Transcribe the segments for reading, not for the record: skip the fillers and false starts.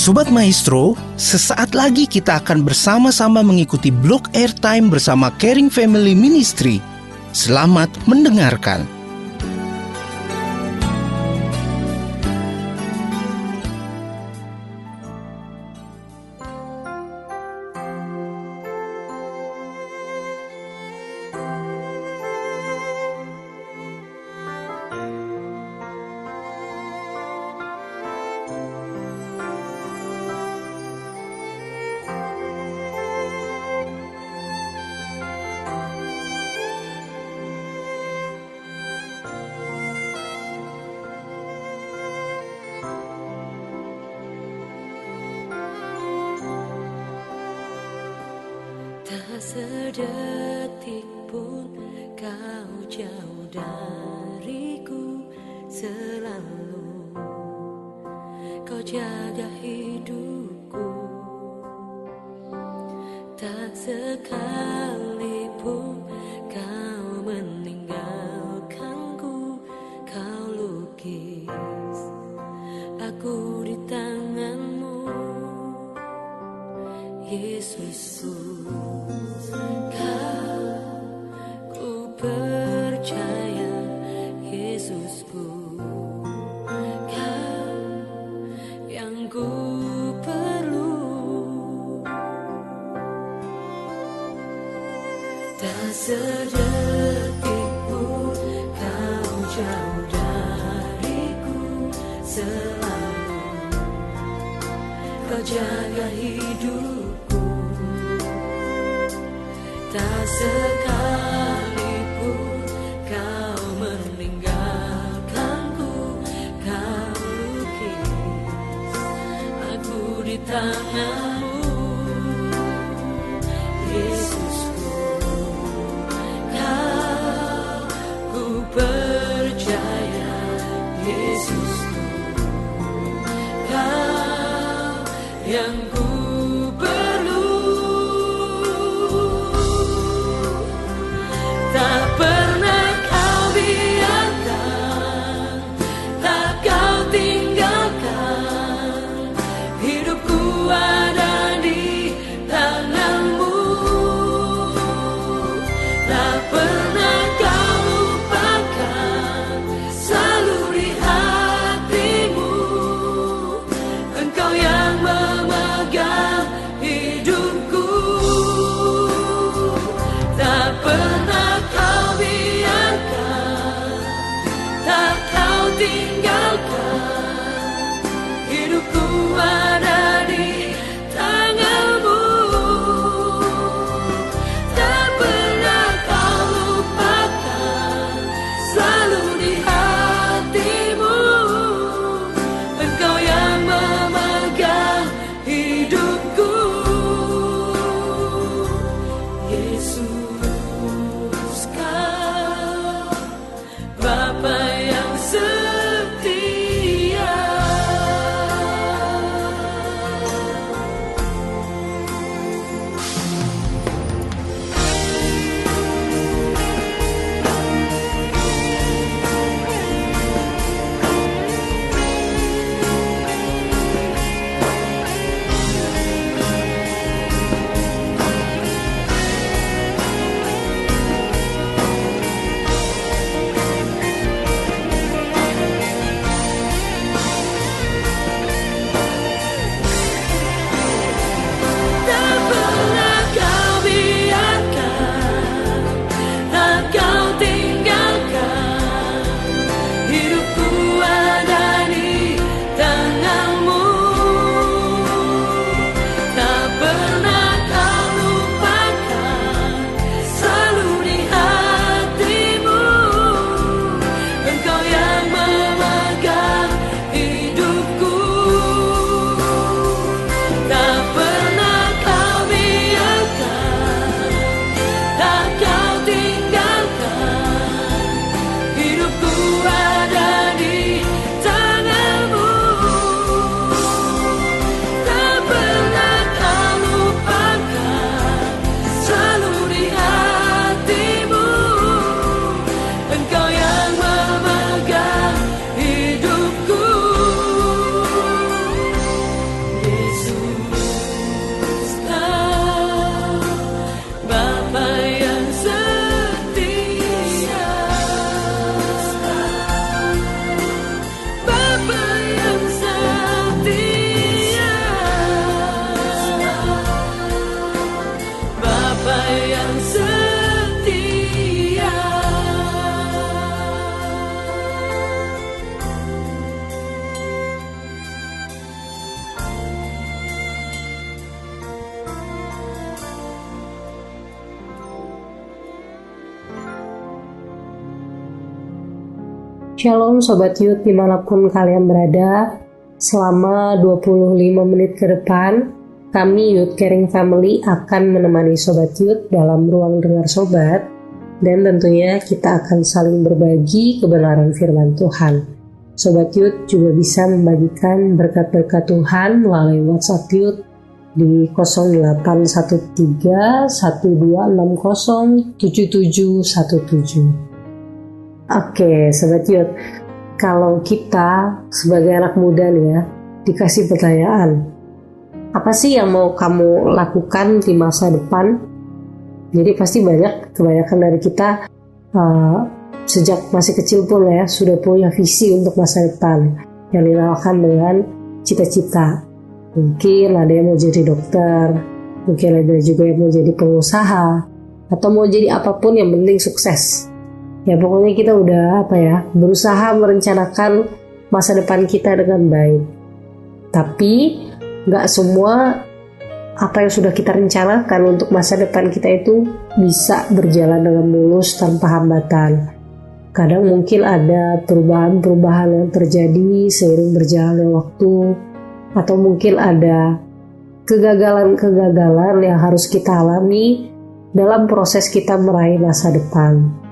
Sobat Maestro, sesaat lagi kita akan bersama-sama mengikuti blog Airtime bersama Caring Family Ministry. Selamat mendengarkan. Tak sedetik pun kau jauh dariku, selalu kau jaga hidupku. Tak sekalipun kau meninggalkanku, kau lukis aku di tanganmu, Yesusku. Percaya Yesusku, Kau yang ku perlu. Tak sedetik pun kau jauh dariku, selalu kau jaga hidupku. Tak sekalipun kau meninggalkanku, kau lukis aku di tanganmu, Yesusku. Kau ku percaya, Yesusku. Kau yang ku Bapa yang setia, Shalom Sobat Youth dimanapun kalian berada. Selama 25 menit ke depan, kami Youth Caring Family akan menemani Sobat Youth dalam ruang dengar Sobat. Dan tentunya kita akan saling berbagi kebenaran firman Tuhan. Sobat Youth juga bisa membagikan berkat-berkat Tuhan melalui WhatsApp Youth di 0813-1260-7717. Oke, Sobat Youth, kalau kita sebagai anak muda nih ya, dikasih pertanyaan, apa sih yang mau kamu lakukan di masa depan? Jadi pasti kebanyakan dari kita sejak masih kecil pun ya, sudah punya visi untuk masa depan yang dinamakan dengan cita-cita. Mungkin ada yang mau jadi dokter, mungkin ada juga yang mau jadi pengusaha, atau mau jadi apapun yang penting sukses. Ya pokoknya kita udah berusaha merencanakan masa depan kita dengan baik. Tapi gak semua apa yang sudah kita rencanakan untuk masa depan kita itu bisa berjalan dengan mulus tanpa hambatan. Kadang mungkin ada perubahan-perubahan yang terjadi seiring berjalannya waktu, atau mungkin ada kegagalan-kegagalan yang harus kita alami dalam proses kita meraih masa depan.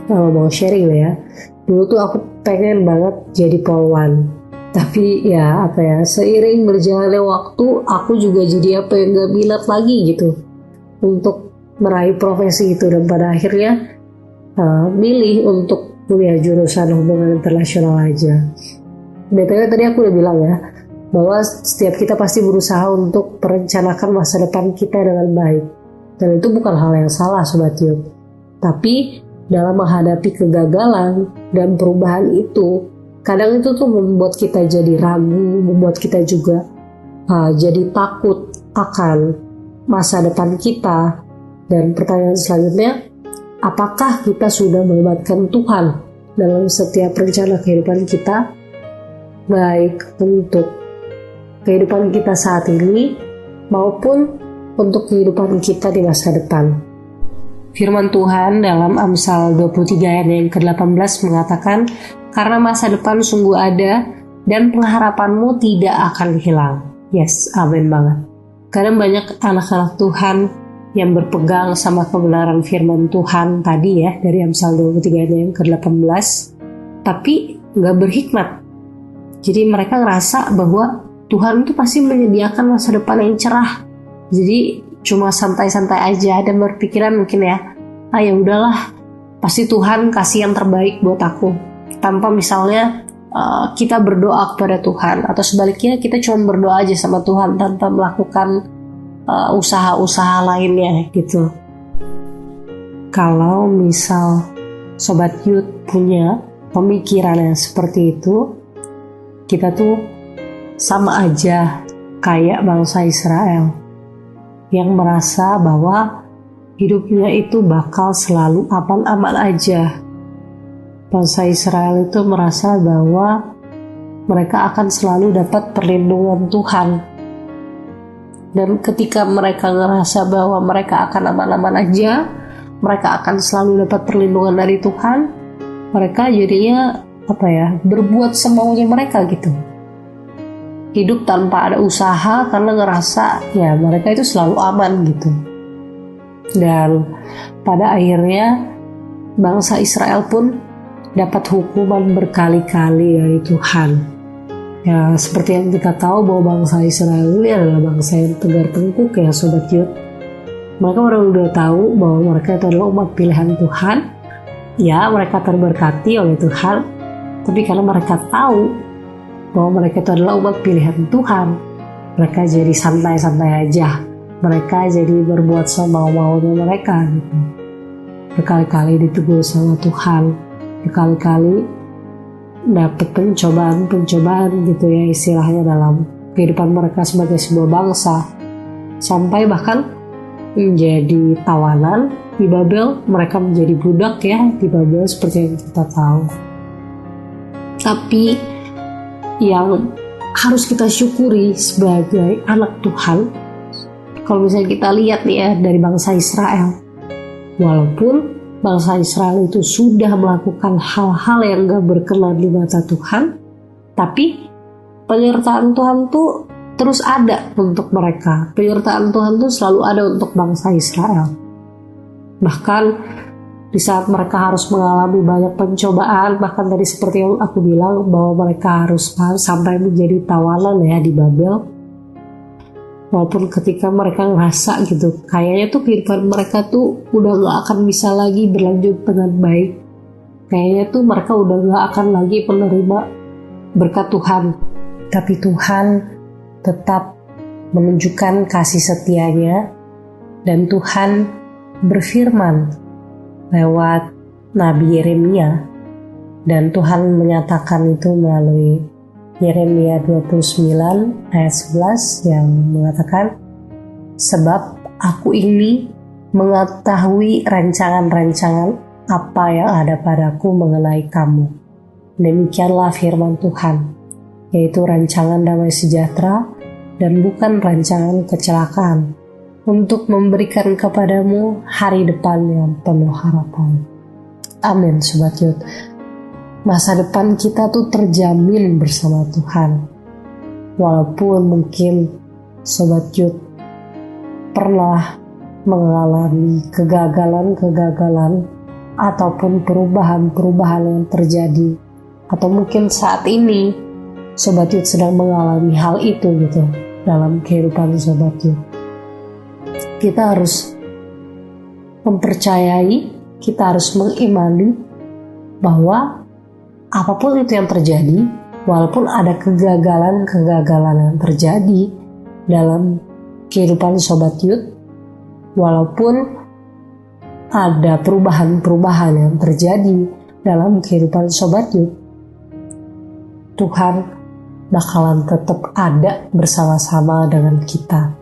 Kalau mau sharing ya, dulu tuh aku pengen banget jadi polwan, tapi seiring berjalannya waktu aku juga jadi gak minat lagi gitu untuk meraih profesi itu, dan pada akhirnya milih untuk kuliah jurusan hubungan internasional aja. BTW tadi aku udah bilang ya, bahwa setiap kita pasti berusaha untuk merencanakan masa depan kita dengan baik, dan itu bukan hal yang salah Sobat Youth. Tapi dalam menghadapi kegagalan dan perubahan itu, kadang itu tuh membuat kita jadi ragu, membuat kita juga jadi takut akan masa depan kita. Dan pertanyaan selanjutnya, apakah kita sudah melibatkan Tuhan dalam setiap rencana kehidupan kita, baik untuk kehidupan kita saat ini maupun untuk kehidupan kita di masa depan? Firman Tuhan dalam Amsal 23 ayat yang ke-18 mengatakan, karena masa depan sungguh ada dan pengharapanmu tidak akan hilang. Yes, amin banget. Kadang banyak anak-anak Tuhan yang berpegang sama kebenaran firman Tuhan tadi ya, dari Amsal 23 ayat yang ke-18, tapi gak berhikmat. Jadi mereka ngerasa bahwa Tuhan itu pasti menyediakan masa depan yang cerah. Jadi cuma santai-santai aja dan berpikiran mungkin ya udahlah, pasti Tuhan kasih yang terbaik buat aku, tanpa misalnya kita berdoa kepada Tuhan, atau sebaliknya kita cuma berdoa aja sama Tuhan tanpa melakukan usaha-usaha lainnya gitu. Kalau misal Sobat Youth punya pemikiran yang seperti itu, kita tuh sama aja kayak bangsa Israel yang merasa bahwa hidupnya itu bakal selalu aman-aman aja. Bangsa Israel itu merasa bahwa mereka akan selalu dapat perlindungan Tuhan. Dan ketika mereka ngerasa bahwa mereka akan aman-aman aja, mereka akan selalu dapat perlindungan dari Tuhan, mereka jadinya berbuat semaunya mereka gitu. Hidup tanpa ada usaha karena ngerasa mereka itu selalu aman gitu. Dan pada akhirnya bangsa Israel pun dapat hukuman berkali-kali dari Tuhan. Ya seperti yang kita tahu bahwa bangsa Israel ini adalah bangsa yang tegar tengkuk ya Sobat Youth. Mereka udah tahu bahwa mereka itu adalah umat pilihan Tuhan. Ya mereka terberkati oleh Tuhan, tapi karena mereka tahu bahwa mereka itu adalah umat pilihan Tuhan, mereka jadi santai-santai aja, mereka jadi berbuat semau-maunya mereka gitu. Berkali-kali ditegur sama Tuhan, berkali-kali dapat pencobaan gitu ya istilahnya dalam kehidupan mereka sebagai sebuah bangsa, sampai bahkan menjadi tawanan di Babel. Mereka menjadi budak ya di Babel seperti yang kita tahu. Tapi yang harus kita syukuri sebagai anak Tuhan, kalau misalnya kita lihat nih ya dari bangsa Israel, walaupun bangsa Israel itu sudah melakukan hal-hal yang gak berkenan di mata Tuhan, tapi penyertaan Tuhan tuh terus ada untuk mereka. Penyertaan Tuhan tuh selalu ada untuk bangsa Israel. Bahkan di saat mereka harus mengalami banyak pencobaan, bahkan tadi seperti yang aku bilang bahwa mereka harus sampai menjadi tawanan ya di Babel. Walaupun ketika mereka ngerasa gitu, kayaknya tuh kehidupan mereka tuh udah gak akan bisa lagi berlanjut dengan baik. Kayaknya tuh mereka udah gak akan lagi menerima berkat Tuhan. Tapi Tuhan tetap menunjukkan kasih setianya, dan Tuhan berfirman lewat Nabi Yeremia, dan Tuhan menyatakan itu melalui Yeremia 29 ayat 11 yang mengatakan, sebab aku ini mengetahui rancangan-rancangan apa yang ada padaku mengenai kamu. Demikianlah firman Tuhan, yaitu rancangan damai sejahtera dan bukan rancangan kecelakaan, untuk memberikan kepadamu hari depan yang penuh harapan. Amin, Sobat Yud. Masa depan kita tuh terjamin bersama Tuhan. Walaupun mungkin Sobat Yud pernah mengalami kegagalan-kegagalan ataupun perubahan-perubahan yang terjadi, atau mungkin saat ini Sobat Yud sedang mengalami hal itu gitu dalam kehidupan Sobat Yud. Kita harus mempercayai, kita harus mengimani bahwa apapun itu yang terjadi, walaupun ada kegagalan-kegagalan yang terjadi dalam kehidupan Sobat Yud, walaupun ada perubahan-perubahan yang terjadi dalam kehidupan Sobat Yud, Tuhan bakalan tetap ada bersama-sama dengan kita.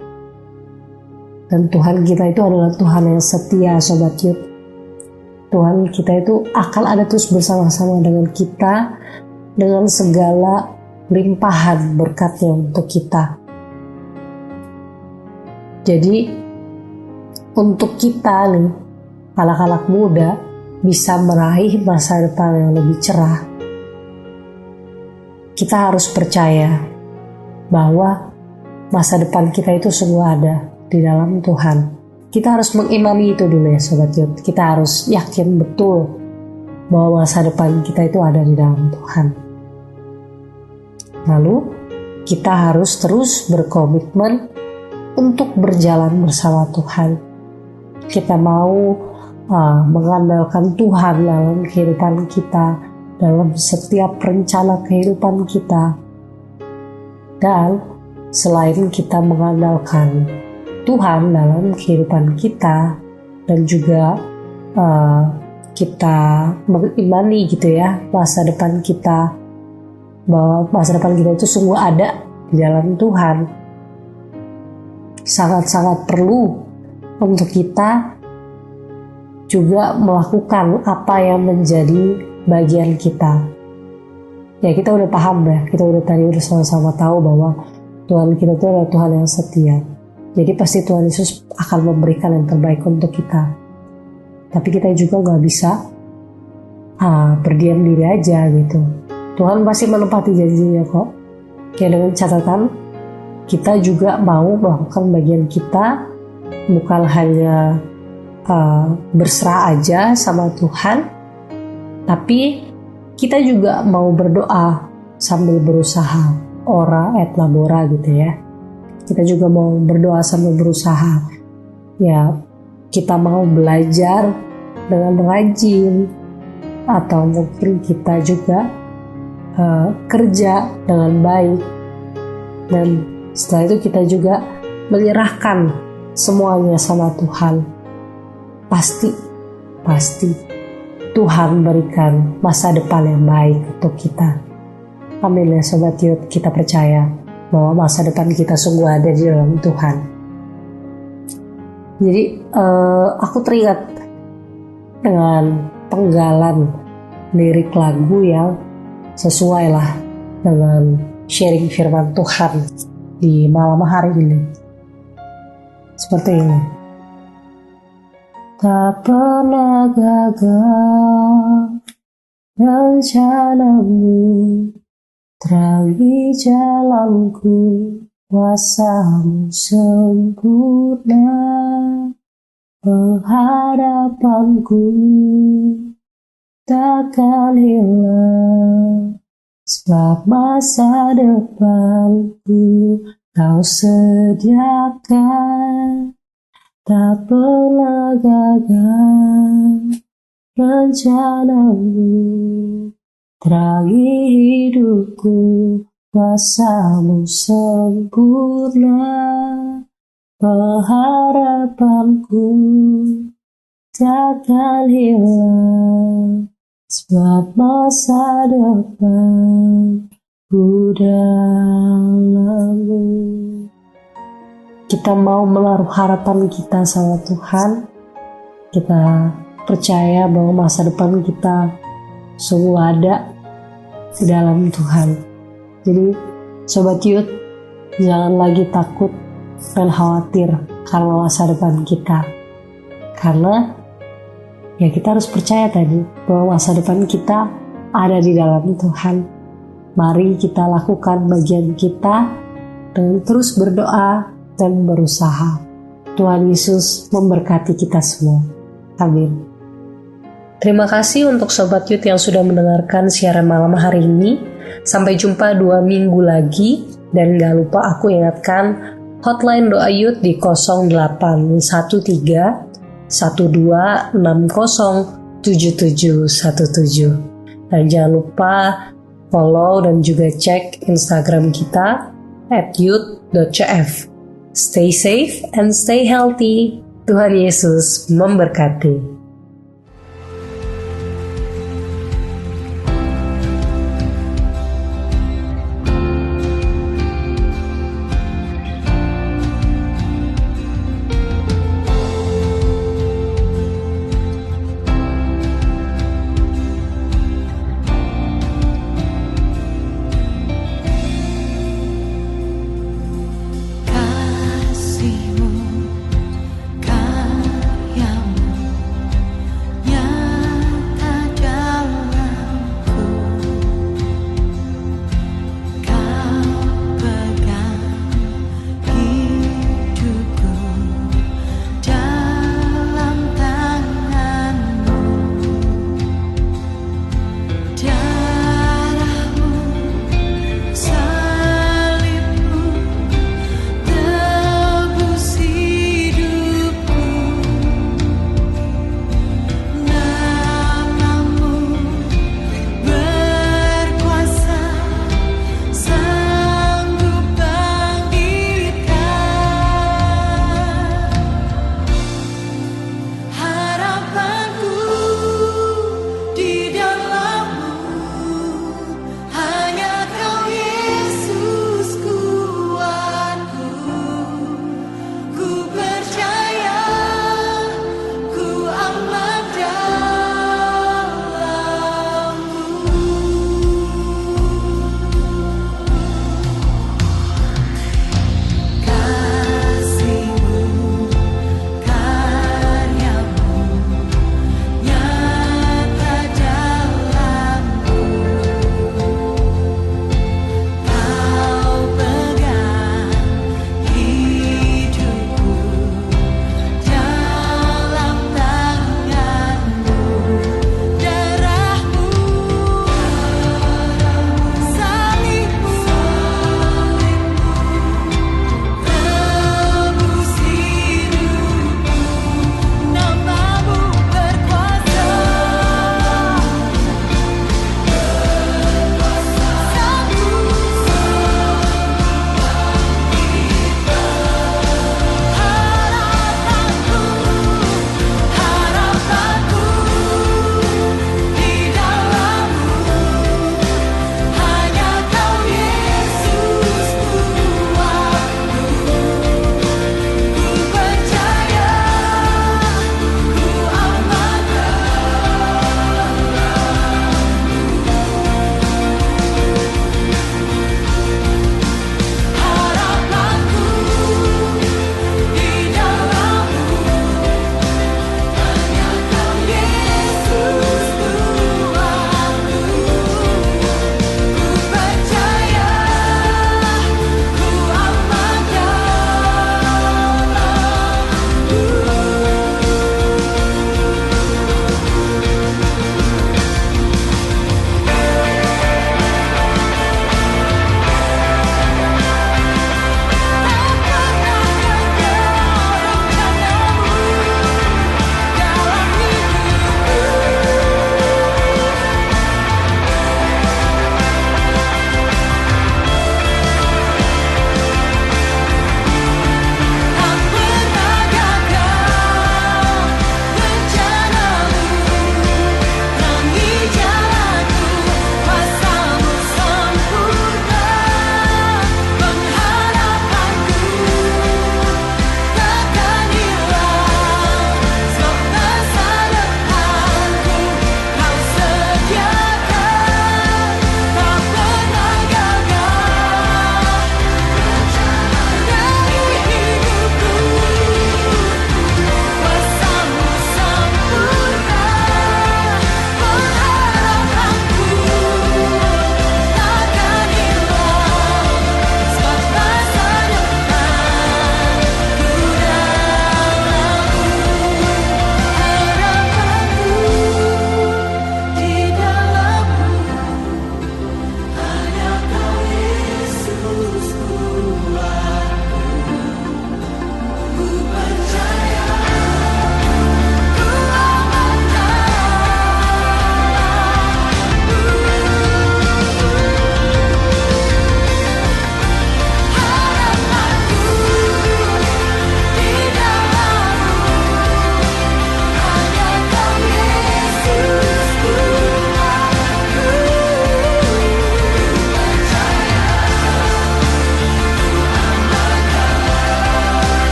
Dan Tuhan kita itu adalah Tuhan yang setia, Sobat Yud. Tuhan kita itu akan ada terus bersama-sama dengan kita, dengan segala limpahan berkatnya untuk kita. Jadi untuk kita nih, anak-anak muda, bisa meraih masa depan yang lebih cerah, kita harus percaya bahwa masa depan kita itu sungguh ada di dalam Tuhan. Kita harus mengimani itu dulu ya Sobat Yud. Kita harus yakin betul bahwa masa depan kita itu ada di dalam Tuhan. Lalu kita harus terus berkomitmen untuk berjalan bersama Tuhan. Kita mau mengandalkan Tuhan dalam kehidupan kita, dalam setiap rencana kehidupan kita. Dan selain kita mengandalkan Tuhan dalam kehidupan kita, dan juga kita mengimani gitu ya masa depan kita, bahwa masa depan kita itu sungguh ada di dalam Tuhan, sangat-sangat perlu untuk kita juga melakukan apa yang menjadi bagian kita. Ya, kita udah paham ya, kita udah sama-sama tahu bahwa Tuhan kita itu adalah Tuhan yang setia. Jadi pasti Tuhan Yesus akan memberikan yang terbaik untuk kita. Tapi kita juga gak bisa berdiam diri aja gitu. Tuhan pasti menepati janjinya kok. Ya, dengan catatan kita juga mau melakukan bagian kita, bukan hanya berserah aja sama Tuhan, tapi kita juga mau berdoa sambil berusaha. Ora et labora gitu ya. Kita juga mau berdoa sambil berusaha. Ya, kita mau belajar dengan rajin, atau mungkin kita juga kerja dengan baik. Dan setelah itu kita juga menyerahkan semuanya sama Tuhan. Pasti Tuhan berikan masa depan yang baik untuk kita. Amin ya Sobat Yud, kita percaya bahwa masa depan kita sungguh ada di dalam Tuhan. Jadi aku teringat dengan penggalan lirik lagu yang sesuai lah dengan sharing firman Tuhan di malam hari ini. Seperti ini. tak pernah gagal. Rencanamu terangi jalanku, kuasamu sempurna. Pengharapanku takkan hilang, sebab masa depanku kau sediakan. Tak pernah gagal rencanamu, terangi hidupku, kuasamu sempurna. Pengharapanku takkan hilang, sebab masa depan ku dalammu. Kita mau menaruh harapan kita sama Tuhan. Kita percaya bahwa masa depan kita sungguh ada di dalam Tuhan. Jadi Sobat Youth, jangan lagi takut dan khawatir karena masa depan kita. Karena ya kita harus percaya tadi bahwa masa depan kita ada di dalam Tuhan. Mari kita lakukan bagian kita dengan terus berdoa dan berusaha. Tuhan Yesus memberkati kita semua. Amin. Terima kasih untuk Sobat Youth yang sudah mendengarkan siaran malam hari ini. Sampai jumpa 2 minggu lagi. Dan gak lupa aku ingatkan hotline doa Youth di 0813 1260 7717. Dan jangan lupa follow dan juga cek Instagram kita @youth.cf. Stay safe and stay healthy. Tuhan Yesus memberkati. Kasih-Mu, karya-Mu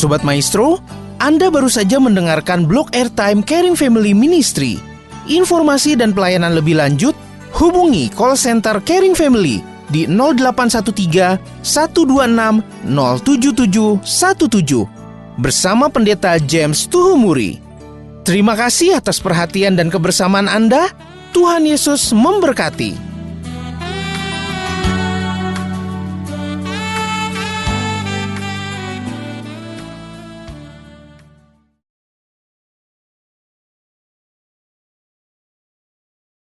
Sobat Maestro, Anda baru saja mendengarkan Blog Airtime Caring Family Ministry. Informasi dan pelayanan lebih lanjut, hubungi call center Caring Family di 0813 126 07717 bersama Pendeta James Tuhumuri. Terima kasih atas perhatian dan kebersamaan Anda. Tuhan Yesus memberkati.